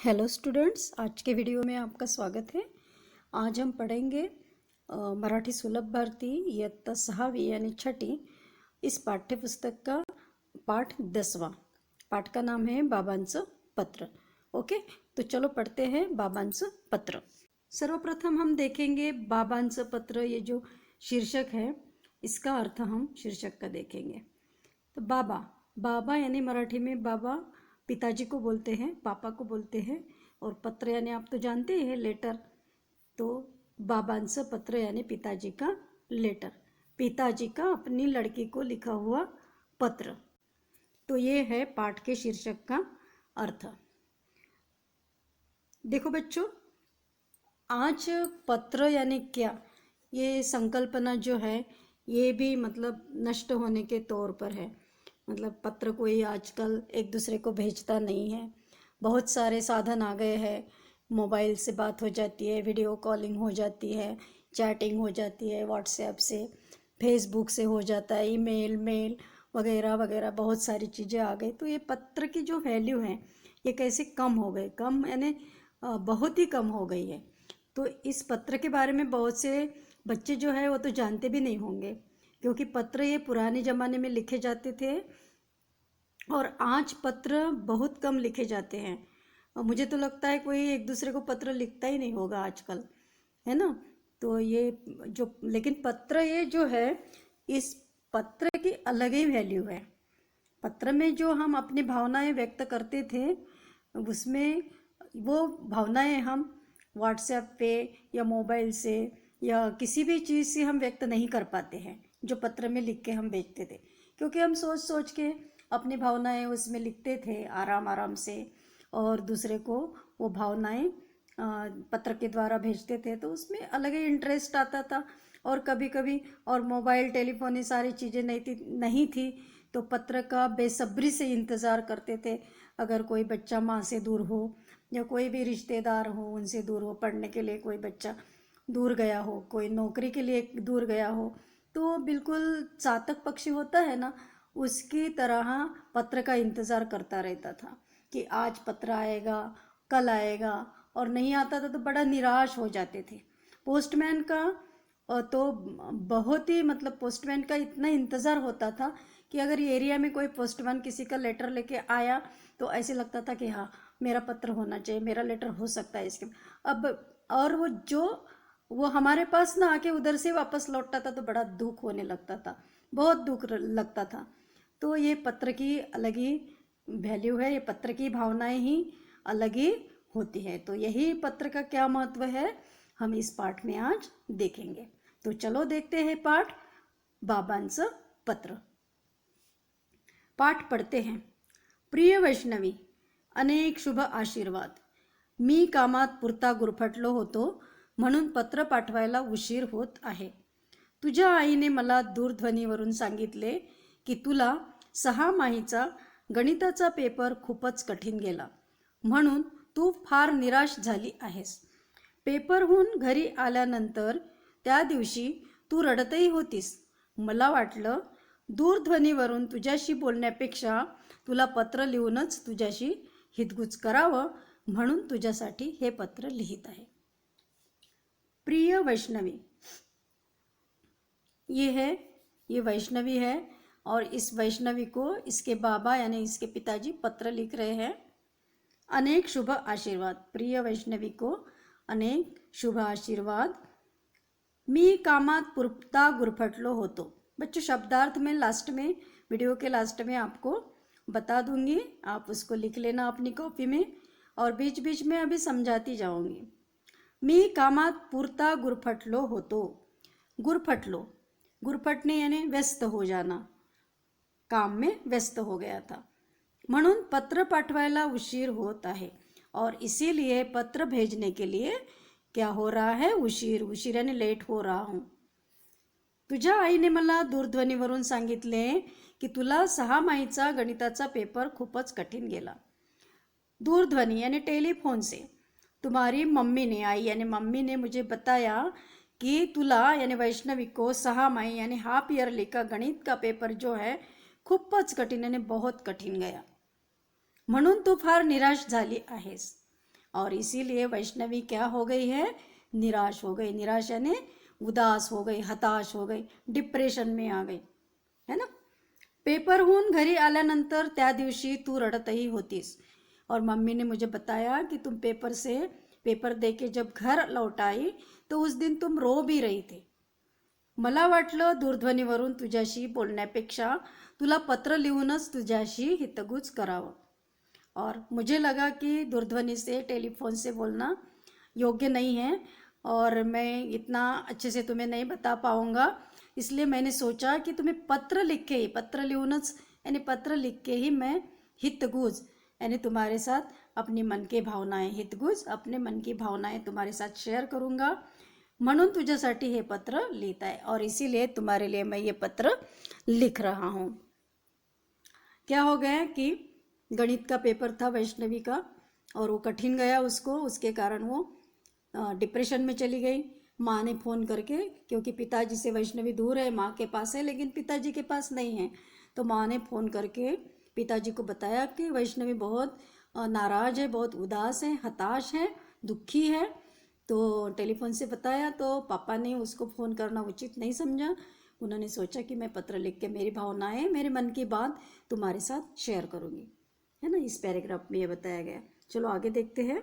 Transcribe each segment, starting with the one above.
Hello students, आज के video में आपका स्वागत है। आज हम पढ़ेंगे मराठी सुलभ भारती इयत्ता 6वी यानी छठी इस पाठ्यपुस्तक का पाठ 10वां। पाठ का नाम है बाबांचं पत्र। ओके, तो चलो पढ़ते हैं बाबांचं पत्र। सर्वप्रथम हम देखेंगे बाबांचं पत्र, ये जो शीर्षक है इसका अर्थ हम शीर्षक का देखेंगे। तो बाबा बाबा यानी मराठी में बाबा पिताजी को बोलते हैं, पापा को बोलते हैं। और पत्र यानी आप तो जानते ही हैं लेटर। तो बाबांचं पत्र यानी पिताजी का लेटर, पिताजी का अपनी लड़की को लिखा हुआ पत्र। तो ये है पाठ के शीर्षक का अर्थ। देखो बच्चों, आज पत्र यानी क्या, ये संकल्पना जो है ये भी मतलब नष्ट होने के तौर पर है। मतलब पत्र कोई आजकल एक दूसरे को भेजता नहीं है। बहुत सारे साधन आ गए हैं। मोबाइल से बात हो जाती है, वीडियो कॉलिंग हो जाती है, चैटिंग हो जाती है, व्हाट्सएप से, फेसबुक से हो जाता है, ईमेल मेल वगैरह वगैरह बहुत सारी चीज़ें आ गई। तो ये पत्र की जो वैल्यू है ये कैसे कम हो गई, कम यानी बहुत ही कम हो गई है। तो इस पत्र के बारे में बहुत से बच्चे जो है वो तो जानते भी नहीं होंगे, क्योंकि पत्र ये पुराने ज़माने में लिखे जाते थे और आज पत्र बहुत कम लिखे जाते हैं। और मुझे तो लगता है कोई एक दूसरे को पत्र लिखता ही नहीं होगा आजकल, है ना। तो ये जो लेकिन पत्र ये जो है, इस पत्र की अलग ही वैल्यू है। पत्र में जो हम अपनी भावनाएं व्यक्त करते थे, उसमें वो भावनाएं हम व्हाट्सएप पे या मोबाइल से या किसी भी चीज़ से हम व्यक्त नहीं कर पाते हैं, जो पत्र में लिख के हम भेजते थे। क्योंकि हम सोच सोच के अपनी भावनाएं उसमें लिखते थे आराम आराम से, और दूसरे को वो भावनाएं पत्र के द्वारा भेजते थे। तो उसमें अलग ही इंटरेस्ट आता था। और कभी कभी और मोबाइल टेलीफोन ये सारी चीज़ें नहीं थी तो पत्र का बेसब्री से इंतज़ार करते थे। अगर कोई बच्चा माँ से दूर हो या कोई भी रिश्तेदार हो उनसे दूर हो, पढ़ने के लिए कोई बच्चा दूर गया हो, कोई नौकरी के लिए दूर गया हो, तो बिल्कुल चातक पक्षी होता है ना, उसकी तरह पत्र का इंतज़ार करता रहता था कि आज पत्र आएगा, कल आएगा। और नहीं आता था तो बड़ा निराश हो जाते थे। पोस्टमैन का तो बहुत ही मतलब पोस्टमैन का इतना इंतज़ार होता था कि अगर ये एरिया में कोई पोस्टमैन किसी का लेटर लेके आया तो ऐसे लगता था कि हाँ, मेरा पत्र होना चाहिए, मेरा लेटर हो सकता है इसके। अब और वो हमारे पास ना आके उधर से वापस लौटता था तो बड़ा दुख होने लगता था, बहुत दुख लगता था। तो ये पत्र की अलग ही वैल्यू है, ये पत्र की भावनाएं ही अलग ही होती है। तो यही पत्र का क्या महत्व है हम इस पाठ में आज देखेंगे। तो चलो देखते हैं पाठ बाबांचं पत्र। पाठ पढ़ते हैं। प्रिय वैष्णवी, अनेक शुभ आशीर्वाद। मी कामात पुरता गुरफटलो होतो म्हणून पत्र पाठवायला उशीर होत आहे। तुझ्या आईने मला दूरध्वनीवरून सांगितले की तुला 6 माहीचा गणिताचा पेपर खूपच कठीण गेला, म्हणून तू फार निराश झाली आहेस। पेपरहून घरी आल्यानंतर त्या दिवशी तू रडतही होतीस। मला वाटलं दूरध्वनीवरून तुझ्याशी बोलण्यापेक्षा तुला पत्र लिहूनच तुझ्याशी हितगुज करावं, म्हणून तुझ्यासाठी हे पत्र लिहित आहे। प्रिय वैष्णवी, ये वैष्णवी है और इस वैष्णवी को इसके बाबा यानी इसके पिताजी पत्र लिख रहे हैं। अनेक शुभ आशीर्वाद, प्रिय वैष्णवी को अनेक शुभ आशीर्वाद। मी कामात पुरता गुरफटलो होतो। बच्चों, शब्दार्थ में लास्ट में, वीडियो के लास्ट में आपको बता दूंगी, आप उसको लिख लेना अपनी कॉपी में, और बीच बीच में अभी समझाती जाऊंगी। मी कामात पुरता गुरफटलो होतो। गुरफटलो, गुरफटने यानी व्यस्त हो जाना, काम में व्यस्त हो गया था, म्हणून पत्र पाठवायला उशीर होत आहे। और इसीलिए पत्र भेजने के लिए क्या हो रहा है, उशीर, उशीर यानी लेट हो रहा हूँ। तुझ्या आईने मला दूरध्वनीवरून सांगितले की तुला 6 माहीचा गणिताचा पेपर खूपच कठीण गेला। दूरध्वनी यानी टेलीफोन से तुम्हारी मम्मी ने, आई यानी मम्मी ने मुझे बताया कि तुला यानी वैष्णवी को 6 माही यानी हाफ ईयरली का गणित का पेपर जो है खूपच कठीण यानी बहुत कठीण गया, म्हणून तू फार निराश झाली आहेस। और इसीलिए वैष्णवी क्या हो गई है, निराश हो गई। निराश यानी उदास हो गई, हताश हो गई, डिप्रेशन में आ गई, है ना। पेपरहून घरी आल्यानंतर त्या दिवशी तू रडतही होतीस और मम्मी ने मुझे बताया कि तुम पेपर दे के जब घर लौट आई तो उस दिन तुम रो भी रही थी। मला वाटलं दूरध्वनीवरून तुझ्याशी बोलण्यापेक्षा तुला पत्र लिहूनच तुझ्याशी हितगुज करावं, और मुझे लगा कि दूरध्वनि से, टेलीफोन से बोलना योग्य नहीं है और मैं इतना अच्छे से तुम्हें नहीं बता पाऊँगा, इसलिए मैंने सोचा कि तुम्हें पत्र लिख के ही, पत्र लिहूनच यानी पत्र लिख के ही मैं हितगुज यानी तुम्हारे साथ अपनी मन की भावनाएं, हितगुज अपने मन की भावनाएं तुम्हारे साथ शेयर करूँगा, म्हणून तुझ्यासाठी हे पत्र लिहित आहे और इसीलिए तुम्हारे लिए मैं ये पत्र लिख रहा हूँ। क्या हो गया कि गणित का पेपर था वैष्णवी का और वो कठिन गया उसको, उसके कारण वो डिप्रेशन में चली गई। माँ ने फ़ोन करके, क्योंकि पिताजी से वैष्णवी दूर है, माँ के पास है लेकिन पिताजी के पास नहीं है, तो माँ ने फ़ोन करके पिताजी को बताया कि वैष्णवी बहुत नाराज़ है, बहुत उदास है, हताश है, दुखी है। तो टेलीफोन से बताया तो पापा ने उसको फ़ोन करना उचित नहीं समझा। उन्होंने सोचा कि मैं पत्र लिख के मेरी भावनाएं, मेरे मन की बात तुम्हारे साथ शेयर करूँगी, है ना। इस पैराग्राफ में ये बताया गया। चलो आगे देखते हैं।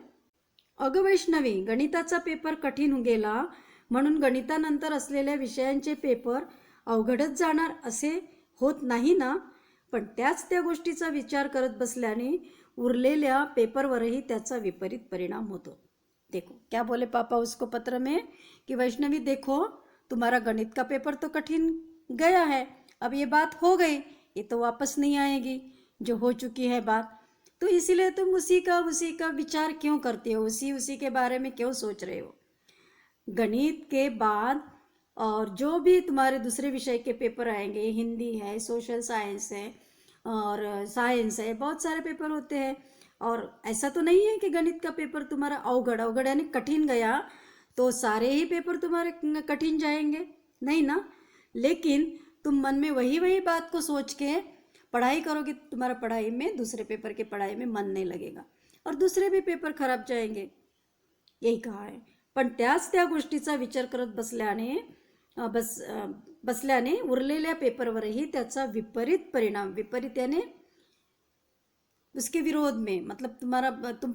अगं वैष्णवी, गणिताचा पेपर कठीण गेला म्हणून गणितानंतर असलेल्या विषयांचे पेपर अवघडच जाणार असे होत नाही ना, पण त्या गोष्टीचा विचार करत बसल्याने उरलेल्या पेपरवरही त्याचा विपरीत परिणाम होतो। देखो क्या बोले पापा उसको पत्र में कि वैष्णवी देखो, तुम्हारा गणित का पेपर तो कठिन गया है, अब ये बात हो गई, ये तो वापस नहीं आएगी, जो हो चुकी है बात, तो इसीलिए तुम उसी का विचार क्यों करते हो, उसी के बारे में क्यों सोच रहे हो। गणित के बाद और जो भी तुम्हारे दूसरे विषय के पेपर आएंगे, हिंदी है, सोशल साइंस है और साइंस है, बहुत सारे पेपर होते हैं, और ऐसा तो नहीं है कि गणित का पेपर तुम्हारा अवघड़ यानी कठिन गया तो सारे ही पेपर तुम्हारे कठिन जाएंगे, नहीं ना। लेकिन तुम मन में वही बात को सोच के पढ़ाई करोगे, तुम्हारा पढ़ाई में, दूसरे पेपर के पढ़ाई में मन नहीं लगेगा और दूसरे भी पेपर खराब जाएंगे, यही कहा है। पण त्या गोष्टीचा विचार करत बसल्याने उरलेल्या पेपरवरही त्याचा विपरीत परिणाम, विपरीत यानी उसके विरोध में, मतलब तुम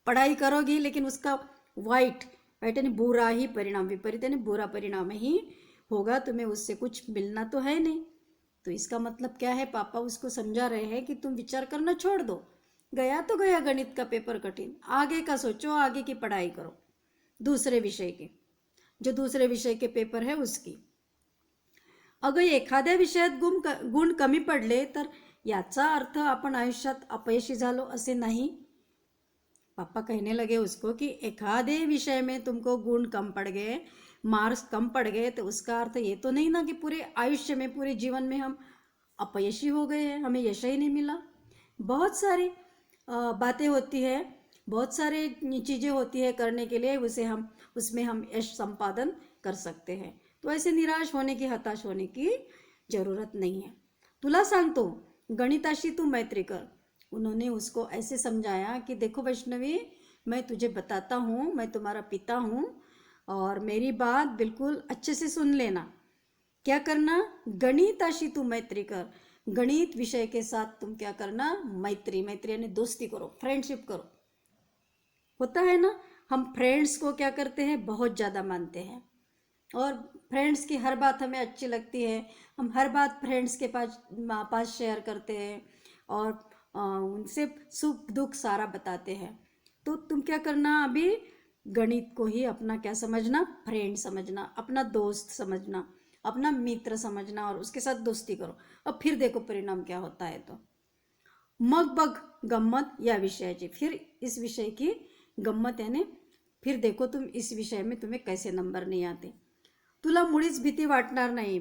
पढ़ाई करोगी लेकिन उसका वाइट यानी बुरा ही परिणाम, विपरीत यानी बुरा परिणाम ही होगा, तुम्हें उससे कुछ मिलना तो है नहीं। तो इसका मतलब क्या है, पापा उसको समझा रहे हैं कि तुम विचार करना छोड़ दो, गया तो गया गणित का पेपर कठिन, आगे का सोचो, आगे की पढ़ाई करो, दूसरे विषय की, जो दूसरे विषय के पेपर है उसकी। अगं एखाद्या विषयात गुण कमी पडले तर याचा अर्थ आपण आयुष्यात अपयशी झालो असे नहीं। पापा कहने लगे उसको कि एखादे विषय में तुमको गुण कम पड़ गए, मार्क्स कम पड़ गए, तो उसका अर्थ ये तो नहीं ना कि पूरे आयुष्य में, पूरे जीवन में हम अपयशी हो गए हैं, हमें यश ही नहीं मिला। बहुत सारी बातें होती है, बहुत सारे चीज़ें होती है करने के लिए, उसमें हम यश संपादन कर सकते हैं। तो ऐसे निराश होने की, हताश होने की ज़रूरत नहीं है। तुला सांगतो, गणिताशी तू मैत्री कर। उन्होंने उसको ऐसे समझाया कि देखो वैष्णवी, मैं तुझे बताता हूँ, मैं तुम्हारा पिता हूँ और मेरी बात बिल्कुल अच्छे से सुन लेना। क्या करना, गणिताशी तू मैत्री कर, गणित विषय के साथ तुम क्या करना, मैत्री यानी दोस्ती करो, फ्रेंडशिप करो। होता है ना, हम फ्रेंड्स को क्या करते हैं, बहुत ज़्यादा मानते हैं और फ्रेंड्स की हर बात हमें अच्छी लगती है, हम हर बात फ्रेंड्स के पास शेयर करते हैं और उनसे सुख दुख सारा बताते हैं। तो तुम क्या करना, अभी गणित को ही अपना क्या समझना, फ्रेंड समझना, अपना दोस्त समझना, अपना मित्र समझना और उसके साथ दोस्ती करो। अब फिर देखो परिणाम क्या होता है। तो मग बघ गम्मत या विषयाची, फिर इस विषय की गम्मत यानी फिर देखो तुम इस विषय में तुम्हें कैसे नंबर नहीं आते। तुला मुळीच भीती वाटणार नाही।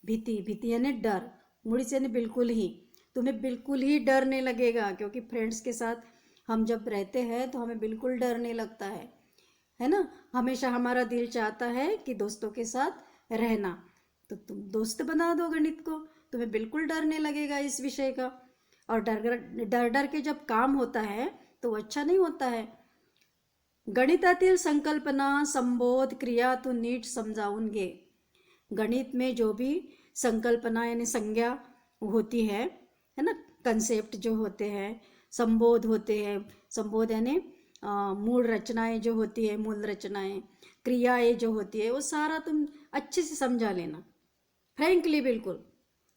भीती यानी डर, मुळीच यानी बिल्कुल ही, तुम्हें बिल्कुल ही डर नहीं लगेगा, क्योंकि फ्रेंड्स के साथ हम जब रहते हैं तो हमें बिल्कुल डर नहीं लगता है ना। हमेशा हमारा दिल चाहता है कि दोस्तों के साथ रहना, तो तुम दोस्त बना दो गणित को, तुम्हें बिल्कुल डर नहीं लगेगा इस विषय का। और डर के जब काम होता है तो अच्छा नहीं होता है। गणितातील संकल्पना, संबोध, क्रिया तू नीट समजावून घे। गणित में जो भी संकल्पना यानी संज्ञा होती है ना, कंसेप्ट जो होते हैं, संबोध होते हैं, संबोध यानी मूल रचनाएं जो होती है, मूल रचनाएं, क्रियाएं जो होती है, वो सारा तुम अच्छे से समझा लेना, फ्रैंकली, बिल्कुल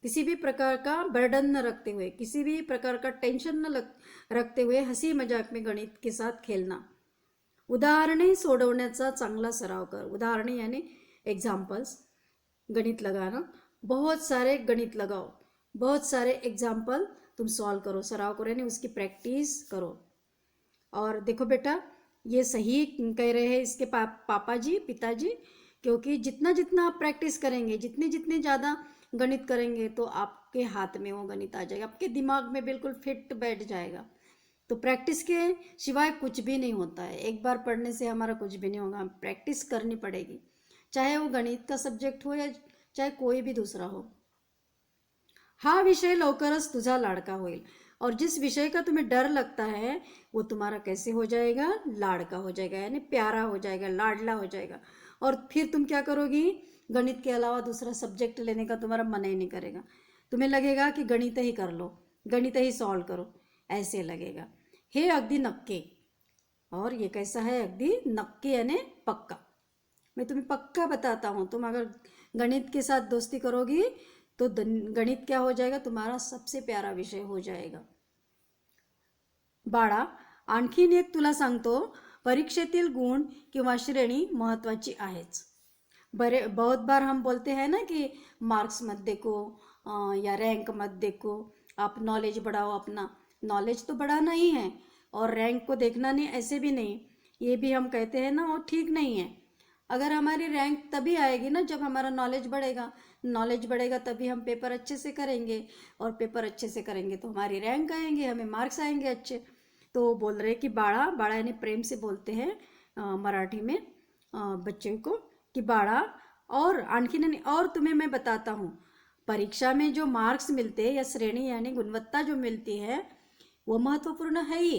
किसी भी प्रकार का बर्डन न रखते हुए, किसी भी प्रकार का टेंशन न रखते हुए हंसी मजाक में गणित के साथ खेलना। उदाहरणे सोडवण्याचा चांगला सराव कर। उदाहरणे यानी एग्जाम्पल्स, गणित लगाना, बहुत सारे गणित लगाओ, बहुत सारे एग्जाम्पल तुम सॉल्व करो, सराव करो यानी उसकी प्रैक्टिस करो। और देखो बेटा, ये सही कह रहे हैं इसके पापा जी, पिताजी, क्योंकि जितना जितना आप प्रैक्टिस करेंगे, जितने जितने ज़्यादा गणित करेंगे, तो आपके हाथ में वो गणित आ जाएगा, आपके दिमाग में बिल्कुल फिट बैठ जाएगा। तो प्रैक्टिस के सिवाय कुछ भी नहीं होता है। एक बार पढ़ने से हमारा कुछ भी नहीं होगा, प्रैक्टिस करनी पड़ेगी, चाहे वो गणित का सब्जेक्ट हो या चाहे कोई भी दूसरा हो। हा विषय लवकरच तुझा लाडका होईल। और जिस विषय का तुम्हें डर लगता है वो तुम्हारा कैसे हो जाएगा, लाडका हो जाएगा, यानी प्यारा हो जाएगा, लाडला हो जाएगा। और फिर तुम क्या करोगी, गणित के अलावा दूसरा सब्जेक्ट लेने का तुम्हारा मन ही नहीं करेगा, तुम्हें लगेगा कि गणित ही कर लो, गणित ही सॉल्व करो, ऐसे लगेगा। हे अगदी नक्की। और ये कैसा है, अगदी नक्की यानी पक्का। मैं तुम्हें पक्का बताता हूँ, तुम अगर गणित के साथ दोस्ती करोगी तो गणित क्या हो जाएगा, तुम्हारा सबसे प्यारा विषय हो जाएगा। बाळा, आणखीन एक तुला सांगतो, परीक्षेतील गुण किंवा श्रेणी महत्वाची आहेच। बहुत बार हम बोलते हैं ना कि मार्क्स मत देखो या रैंक मत देखो, आप नॉलेज बढ़ाओ अपना। नॉलेज तो बढ़ाना ही है और रैंक को देखना नहीं, ऐसे भी नहीं, ये भी हम कहते हैं ना, वो ठीक नहीं है। अगर हमारी रैंक तभी आएगी ना जब हमारा नॉलेज बढ़ेगा, नॉलेज बढ़ेगा तभी हम पेपर अच्छे से करेंगे, और पेपर अच्छे से करेंगे तो हमारी रैंक आएंगे, हमें मार्क्स आएंगे अच्छे। तो बोल रहे कि बाळा, बाळा यानी प्रेम से बोलते हैं मराठी में बच्चों को कि बाळा, और आणखीन यानी और तुम्हें मैं बताता हूँ, परीक्षा में जो मार्क्स मिलते हैं या श्रेणी यानी गुणवत्ता जो मिलती है वो महत्त्वपूर्ण है ही,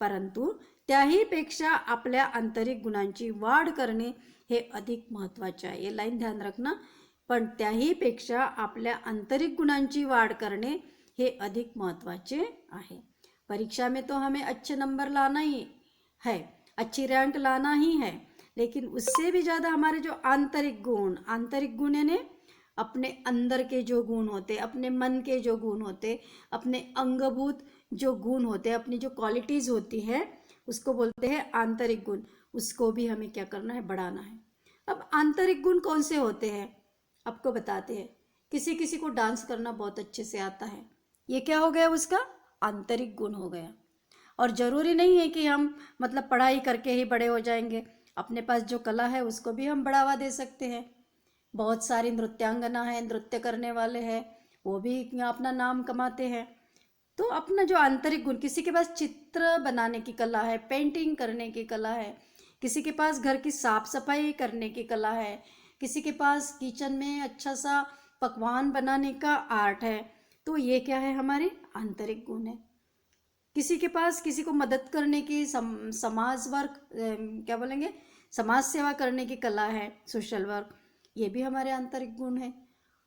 परंतु त्याहीपेक्षा आपल्या आंतरिक गुणांची वाढ करणे हे अधिक महत्त्वाचे आहे। ये लाइन ध्यान रखना, पण त्याहीपेक्षा आपल्या आंतरिक गुणांची वाढ करणे हे अधिक महत्त्वाचे आहे। परीक्षा में तो हमें अच्छे नंबर लाना ही है, अच्छी रैंक लाना ही है, लेकिन उससे भी ज़्यादा हमारे जो आंतरिक गुण यानी अपने अंदर के जो गुण होते, अपने मन के जो गुण होते, अपने अंगभूत जो गुण होते, अपनी जो क्वालिटीज़ होती है, उसको बोलते हैं आंतरिक गुण। उसको भी हमें क्या करना है, बढ़ाना है। अब आंतरिक गुण कौन से होते हैं आपको बताते हैं। किसी किसी को डांस करना बहुत अच्छे से आता है, ये क्या हो गया, उसका आंतरिक गुण हो गया। और ज़रूरी नहीं है कि हम मतलब पढ़ाई करके ही बड़े हो जाएंगे, अपने पास जो कला है उसको भी हम बढ़ावा दे सकते हैं। बहुत सारी नृत्यांगना है, नृत्य करने वाले हैं, वो भी अपना नाम कमाते हैं। तो अपना जो आंतरिक गुण, किसी के पास चित्र बनाने की कला है, पेंटिंग करने की कला है, किसी के पास घर की साफ सफाई करने की कला है, किसी के पास किचन में अच्छा सा पकवान बनाने का आर्ट है, तो ये क्या है, हमारे आंतरिक गुण है। किसी के पास किसी को मदद करने की समाज वर्क क्या बोलेंगे, समाज सेवा करने की कला है, सोशल वर्क, ये भी हमारे आंतरिक गुण है।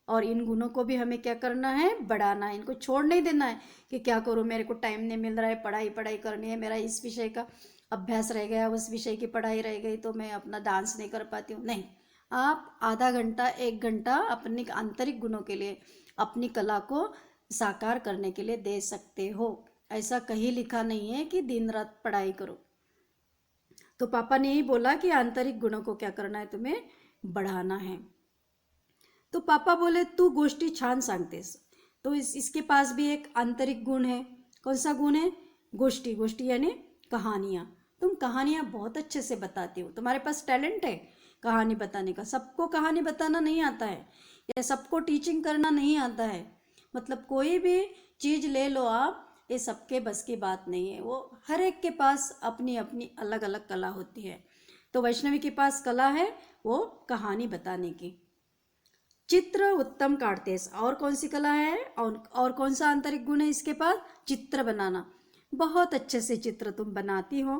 और इन गुणों को भी हमें क्या करना है, बढ़ाना है, इनको छोड़ नहीं देना है कि क्या करूँ, मेरे को टाइम नहीं मिल रहा है, पढ़ाई करनी है, मेरा इस विषय का अभ्यास रह गया, उस विषय की पढ़ाई रह गई, तो मैं अपना डांस नहीं कर पाती हूँ। नहीं, आप आधा घंटा 1 घंटा अपने आंतरिक गुणों के लिए, अपनी कला को साकार करने के लिए दे सकते हो। ऐसा कहीं लिखा नहीं है कि दिन रात पढ़ाई करो। तो पापा ने यही बोला कि आंतरिक गुणों को क्या करना है, तुम्हें बढ़ाना है। तो पापा बोले तू गोष्टी छान सांगतेस। तो इसके पास भी एक आंतरिक गुण है। कौन सा गुण है, गोष्टी, गोष्टी यानी कहानियाँ। तुम कहानियाँ बहुत अच्छे से बताती हो, तुम्हारे पास टैलेंट है कहानी बताने का। सबको कहानी बताना नहीं आता है, या सबको टीचिंग करना नहीं आता है। मतलब कोई भी चीज़ ले लो आप, ये सबके बस की बात नहीं है। वो हर एक के पास अपनी अपनी अलग अलग कला होती है। तो वैष्णवी के पास कला है वो कहानी बताने की। चित्र उत्तम काटतेस, और कौन सी कला है, और कौन सा आंतरिक गुण है इसके पास, चित्र बनाना। बहुत अच्छे से चित्र तुम बनाती हो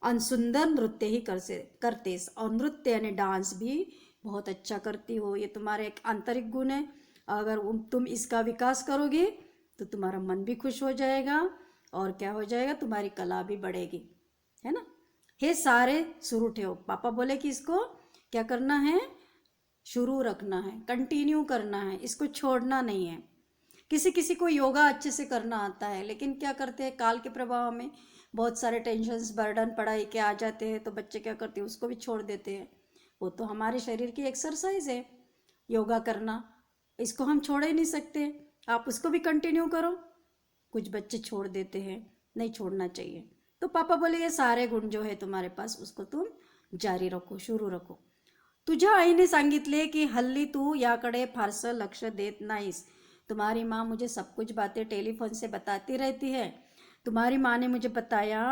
और सुंदर नृत्य ही करतेस, और नृत्य यानी डांस भी बहुत अच्छा करती हो। ये तुम्हारा एक आंतरिक गुण है। अगर तुम इसका विकास करोगे तो तुम्हारा मन भी खुश हो जाएगा और क्या हो जाएगा, तुम्हारी कला भी बढ़ेगी, है ना। ये सारे शुरू ठेहो। पापा बोले कि इसको क्या करना है, शुरू रखना है, कंटिन्यू करना है, इसको छोड़ना नहीं है। किसी किसी को योगा अच्छे से करना आता है, लेकिन क्या करते हैं, काल के प्रभाव में बहुत सारे टेंशन्स, बर्डन पढ़ाई के आ जाते हैं, तो बच्चे क्या करते हैं, उसको भी छोड़ देते हैं। वो तो हमारे शरीर की एक्सरसाइज है योगा करना, इसको हम छोड़ ही नहीं सकते। आप उसको भी कंटिन्यू करो। कुछ बच्चे छोड़ देते हैं, नहीं छोड़ना चाहिए। तो पापा बोले ये सारे गुण जो है तुम्हारे पास, उसको तुम जारी रखो, शुरू रखो। तुझ्या आईने सांगितले की हल्ली तू याकडे फारसं लक्ष देत नाहीस। तुम्हारी माँ मुझे सब कुछ बातें टेलीफोन से बताती रहती है। तुम्हारी माँ ने मुझे बताया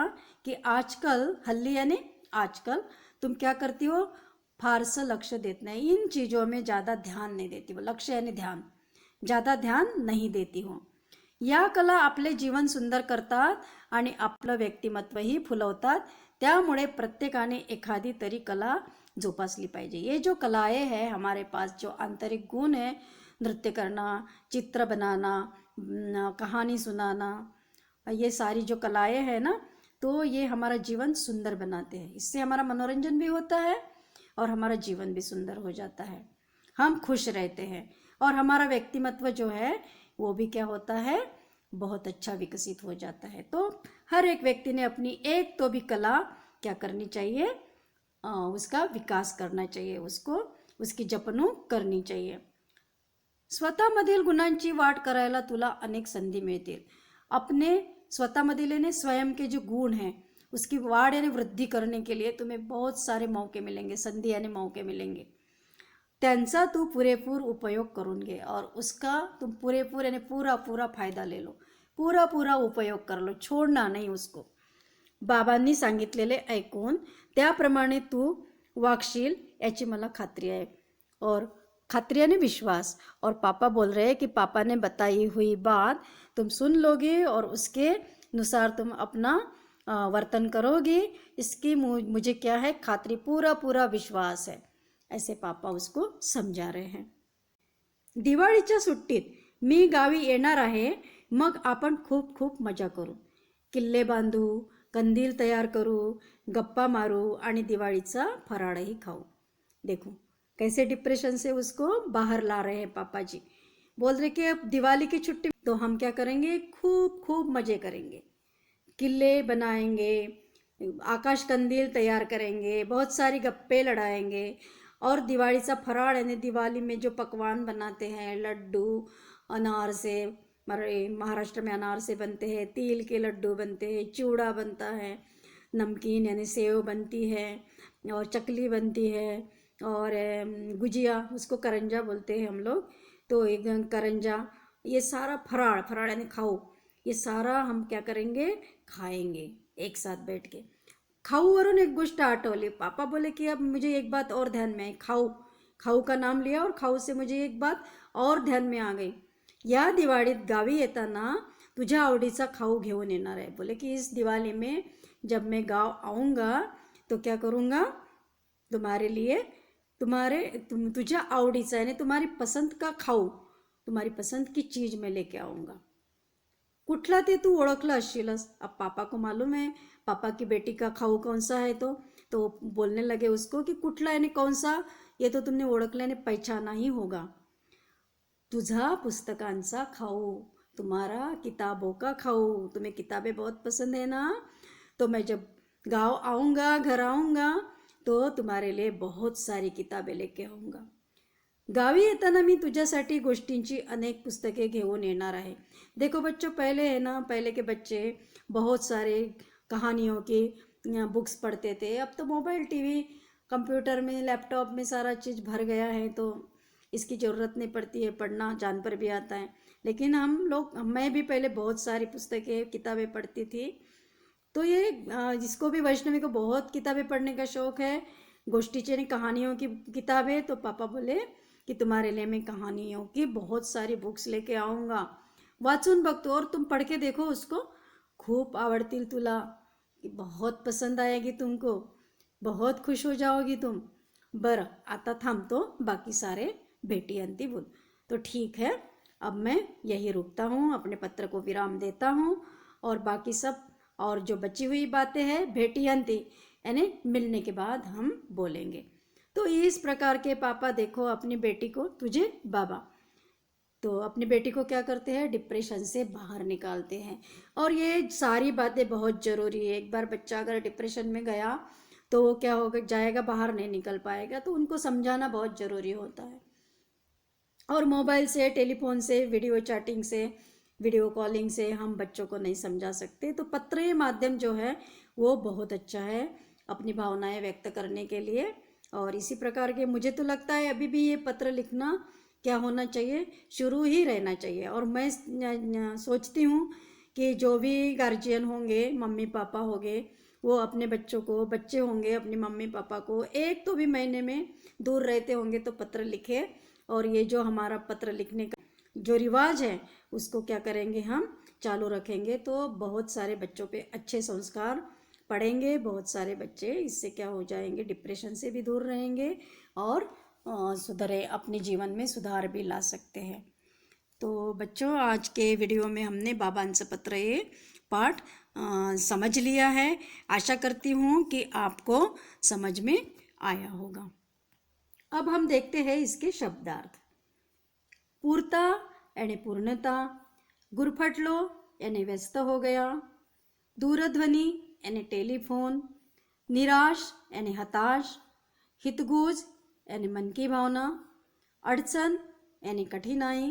कि आजकल, हल्ली यानी आजकल, तुम क्या करती हो, फारसं लक्ष देत नाही, इन चीज़ों में ज़्यादा ध्यान नहीं देती हो। लक्ष्य यानी ध्यान, ज़्यादा ध्यान नहीं देती हो। या कला आपले जीवन सुंदर करतात आणि आपलं व्यक्तिमत्वही फुलवतात। त्यामुळे प्रत्येकाने एखादी तरी कला जोपासली पाहिजे। ये जो कलाएं हैं हमारे पास, जो आंतरिक गुण है, नृत्य करना, चित्र बनाना, कहानी सुनाना, ये सारी जो कलाएं हैं ना, तो ये हमारा जीवन सुंदर बनाते हैं। इससे हमारा मनोरंजन भी होता है और हमारा जीवन भी सुंदर हो जाता है, हम खुश रहते हैं और हमारा व्यक्तिमत्व जो है वो भी क्या होता है, बहुत अच्छा विकसित हो जाता है। तो हर एक व्यक्ति ने अपनी एक तो भी कला क्या करनी चाहिए, उसका विकास करना चाहिए, उसको उसकी जपणूक करनी चाहिए। स्वतःमधील गुणांची वाढ करायला तुला अनेक संधी मिळतील। अपने स्वतःमधील यानी स्वयं के जो गुण हैं उसकी वाढ यानी वृद्धि करने के लिए तुम्हें बहुत सारे मौके मिलेंगे, संधी यानी मौके मिलेंगे। त्यांचा तू पुरेपूर उपयोग करून घे और उसका तुम पुरेपूर यानी पूरा पूरा फायदा ले लो, पूरा पूरा उपयोग कर लो, छोड़ना नहीं उसको। बाबांनी सांगितलेले ऐकून त्याप्रमाणे तू वागशील याची मला खात्री आहे, और खात्री यानी विश्वास। और पापा बोल रहे हैं कि पापा ने बताई हुई बात तुम सुन लोगे और उसके अनुसार तुम अपना वर्तन करोगे, इसकी मुझे क्या है, खात्री, पूरा पूरा विश्वास है। ऐसे पापा उसको समझा रहे हैं। दिवाळीच्या सुट्टीत मी गावी येणार आहे, मग आपण खूप खूप मजा करू, किल्ले बांधू, कंदील तैयार करू, गप्पा मारू आणि दिवाळीचा फराळही खाऊ। देखो कैसे डिप्रेशन से उसको बाहर ला रहे हैं पापा जी। बोल रहे कि अब दिवाली की छुट्टी तो हम क्या करेंगे, खूब खूब मजे करेंगे, किले बनाएंगे, आकाश कंदील तैयार करेंगे, बहुत सारी गप्पे लड़ाएंगे, और दिवाळीचा फराळ यानी दिवाली में जो पकवान बनाते हैं, लड्डू अनारसे, महाराष्ट्र में अनारसे बनते हैं, तिल के लड्डू बनते हैं, चूड़ा बनता है, नमकीन यानी सेव बनती है, और चकली बनती है, और गुजिया, उसको करंजा बोलते हैं हम लोग, तो एक करंजा, ये सारा फराळ, फराळ यानी खाओ, ये सारा हम क्या करेंगे, खाएंगे एक साथ बैठ के। खाऊवरून एक गोष्ट आठवली। पापा बोले कि अब मुझे एक बात और ध्यान में आई, खाऊ, खाऊ का नाम लिया और खाऊ से मुझे एक बात और ध्यान में आ गई। या दिवाळीत गावी येताना तुझ्या आवडीचा खाऊ घेऊन येणार आहे। बोले कि इस दिवाली में जब मैं गाँव आऊँगा तो क्या करूँगा, तुम्हारे लिए तुझ्या आवडीचा यानी तुम्हारी पसंद का खाऊ, तुम्हारी पसंद की चीज़ में लेके आऊँगा। कुठला ते तू ओळखलं असशीलच। अब पापा को मालूम है पापा की बेटी का खाऊ कौन सा है, तो बोलने लगे उसको कि कुठला यानी कौन सा, ये तो तुमने ओळखला यानी पहचाना ही होगा। तुझा पुस्तकांचा खाऊ, तुम्हारा किताबों का खाऊ, तुम्हें किताबें बहुत पसंद है ना, तो मैं जब गाँव आऊँगा, घर आऊँगा, तो तुम्हारे लिए बहुत सारी किताबें लेके आऊँगा। गावी येताना मी तुझ्यासाठी गोष्टींची अनेक पुस्तकें घेऊन येणार आहे। देखो बच्चों, पहले है ना, पहले के बच्चे बहुत सारे कहानियों के बुक्स पढ़ते थे। अब तो मोबाइल, टीवी, कंप्यूटर में, लैपटॉप में सारा चीज़ भर गया है, तो इसकी ज़रूरत नहीं पड़ती है, पढ़ना जान पर भी आता है। लेकिन हम लोग, मैं भी पहले बहुत सारी पुस्तकें, किताबें पढ़ती थी। तो ये जिसको भी, वैष्णवी को बहुत किताबें पढ़ने का शौक़ है, गोष्टीचे कहानियों की किताबें, तो पापा बोले कि तुम्हारे लिए मैं कहानियों की बहुत सारी बुक्स लेके आऊँगा, वाचून बघतो और तुम पढ़ के देखो उसको, खूप आवडतील तुला, की बहुत पसंद आएगी तुमको, बहुत खुश हो जाओगी तुम. बरं, आता थांबतो, बाकी सारे भेटी अंती बोल. तो ठीक है, अब मैं यही रुकता हूँ, अपने पत्र को विराम देता हूँ और बाकी सब और जो बची हुई बातें हैं भेटी अंती यानी मिलने के बाद हम बोलेंगे. तो इस प्रकार के पापा देखो अपनी बेटी को, तुझे बाबा तो अपनी बेटी को क्या करते हैं, डिप्रेशन से बाहर निकालते हैं. और ये सारी बातें बहुत ज़रूरी है. एक बार बच्चा अगर डिप्रेशन में गया तो वो क्या होगा, जाएगा बाहर, नहीं निकल पाएगा. तो उनको समझाना बहुत ज़रूरी होता है. और मोबाइल से, टेलीफोन से, वीडियो चैटिंग से, वीडियो कॉलिंग से हम बच्चों को नहीं समझा सकते. तो पत्र माध्यम जो है वो बहुत अच्छा है अपनी भावनाएं व्यक्त करने के लिए. और इसी प्रकार के मुझे तो लगता है अभी भी ये पत्र लिखना क्या होना चाहिए, शुरू ही रहना चाहिए. और मैं सोचती हूँ कि जो भी गार्जियन होंगे, मम्मी पापा होंगे, वो अपने बच्चों को, बच्चे होंगे अपने मम्मी पापा को एक तो भी महीने में दूर रहते होंगे तो पत्र लिखे. और ये जो हमारा पत्र लिखने का जो रिवाज है उसको क्या करेंगे, हम चालू रखेंगे तो बहुत सारे बच्चों पे अच्छे संस्कार पड़ेंगे. बहुत सारे बच्चे इससे क्या हो जाएंगे, डिप्रेशन से भी दूर रहेंगे और सुधरे, अपने जीवन में सुधार भी ला सकते हैं. तो बच्चों, आज के वीडियो में हमने बाबांचं पत्र ये पाठ समझ लिया है. आशा करती हूँ कि आपको समझ में आया होगा. अब हम देखते हैं इसके शब्दार्थ. पूर्ता यानी पूर्णता, गुरफटलो यानी व्यस्त हो गया, दूरध्वनी यानी टेलीफोन, निराश यानी हताश, हितगुज यानी मन की भावना, अड़चन यानी कठिनाई,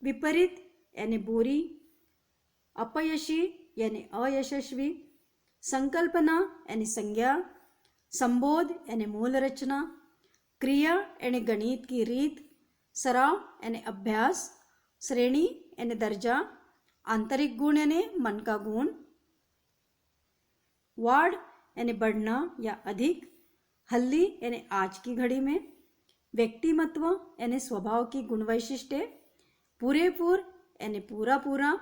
विपरीत यानी बुरी, अपयशी यानी अयशस्वी, संकल्पना यानी संज्ञा, संबोध यानी मूल रचना, क्रिया यानी गणित की रीत, सराव यानी अभ्यास, श्रेणी यानी दर्जा, आंतरिक गुण यानी मन का गुण, वाढ यानी बढ़ना या अधिक, हल्ली यानी आज की घड़ी में, व्यक्तिमत्व यानी स्वभाव की गुण वैशिष्ट्य, पुरेपूर यानी पूरा पूरा,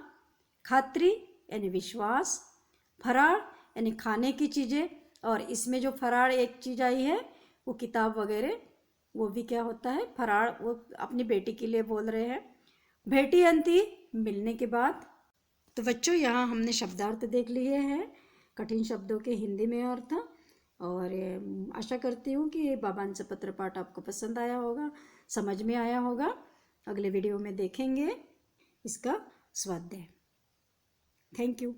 खात्री यानी विश्वास, फराळ यानी खाने की चीज़ें. और इसमें जो फराळ एक चीज़ आई है वो किताब वगैरह, वो भी क्या होता है, फराळ, वो अपनी बेटी के लिए बोल रहे हैं. भेटी अंती मिलने के बाद. तो बच्चों, यहाँ हमने शब्दार्थ देख लिए हैं, कठिन शब्दों के हिंदी में अर्थ. और आशा करती हूँ कि बाबांचं पत्र पाठ आपको पसंद आया होगा, समझ में आया होगा. अगले वीडियो में देखेंगे इसका स्वाध्याय. Thank you.